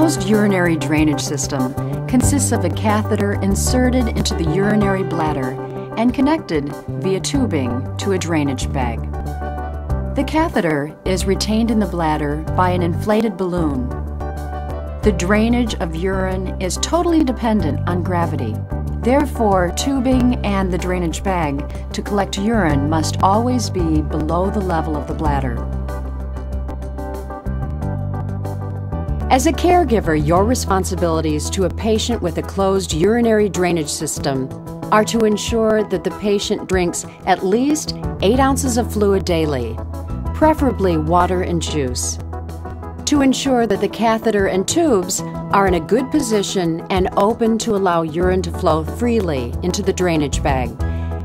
closed urinary drainage system consists of a catheter inserted into the urinary bladder and connected via tubing to a drainage bag. The catheter is retained in the bladder by an inflated balloon. The drainage of urine is totally dependent on gravity. Therefore, tubing and the drainage bag to collect urine must always be below the level of the bladder. As a caregiver, your responsibilities to a patient with a closed urinary drainage system are to ensure that the patient drinks at least 8 ounces of fluid daily, preferably water and juice. To ensure that the catheter and tubes are in a good position and open to allow urine to flow freely into the drainage bag,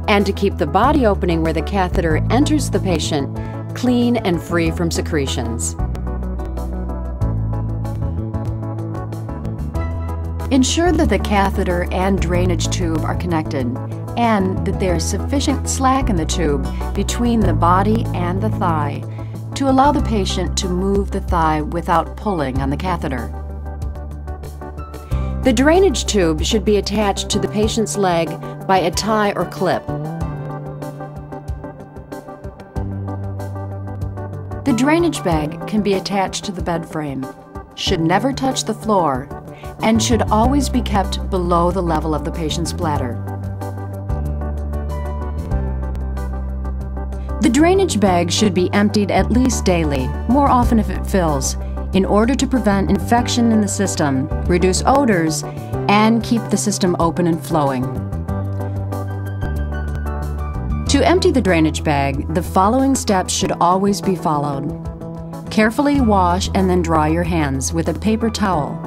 and to keep the body opening where the catheter enters the patient clean and free from secretions. Ensure that the catheter and drainage tube are connected and that there is sufficient slack in the tube between the body and the thigh to allow the patient to move the thigh without pulling on the catheter. The drainage tube should be attached to the patient's leg by a tie or clip. The drainage bag can be attached to the bed frame, should never touch the floor, and should always be kept below the level of the patient's bladder. The drainage bag should be emptied at least daily, more often if it fills, in order to prevent infection in the system, reduce odors, and keep the system open and flowing. To empty the drainage bag, the following steps should always be followed. Carefully wash and then dry your hands with a paper towel.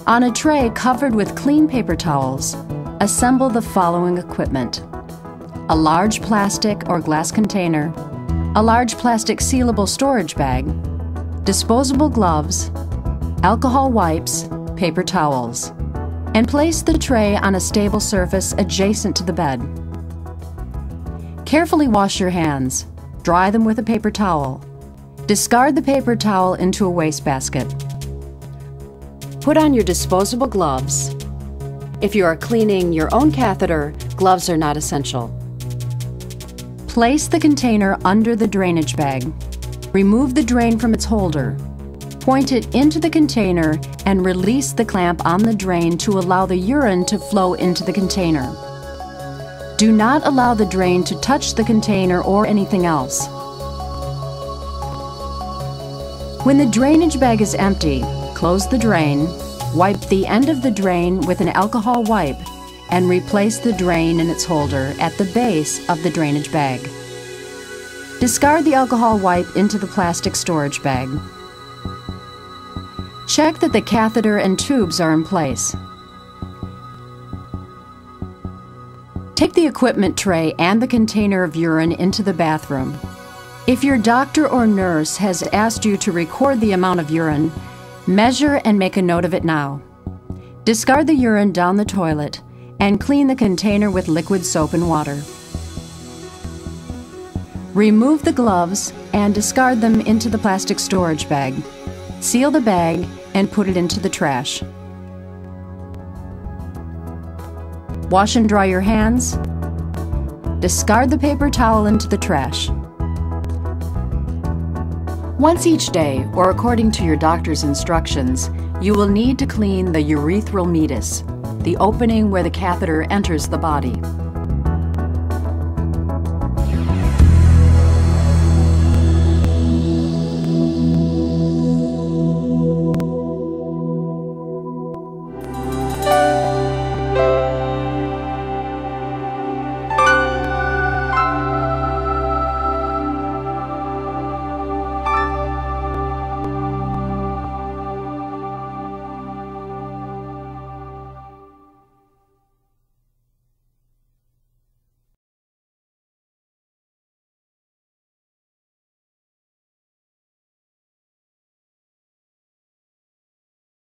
On a tray covered with clean paper towels, assemble the following equipment: a large plastic or glass container, a large plastic sealable storage bag, disposable gloves, alcohol wipes, paper towels, and place the tray on a stable surface adjacent to the bed. Carefully wash your hands. Dry them with a paper towel. Discard the paper towel into a wastebasket. Put on your disposable gloves. If you are cleaning your own catheter, gloves are not essential. Place the container under the drainage bag. Remove the drain from its holder. Point it into the container and release the clamp on the drain to allow the urine to flow into the container. Do not allow the drain to touch the container or anything else. When the drainage bag is empty, close the drain, wipe the end of the drain with an alcohol wipe, and replace the drain in its holder at the base of the drainage bag. Discard the alcohol wipe into the plastic storage bag. Check that the catheter and tubes are in place. Take the equipment tray and the container of urine into the bathroom. If your doctor or nurse has asked you to record the amount of urine, measure and make a note of it now. Discard the urine down the toilet and clean the container with liquid soap and water. Remove the gloves and discard them into the plastic storage bag. Seal the bag and put it into the trash. Wash and dry your hands. Discard the paper towel into the trash. Once each day, or according to your doctor's instructions, you will need to clean the urethral meatus, the opening where the catheter enters the body.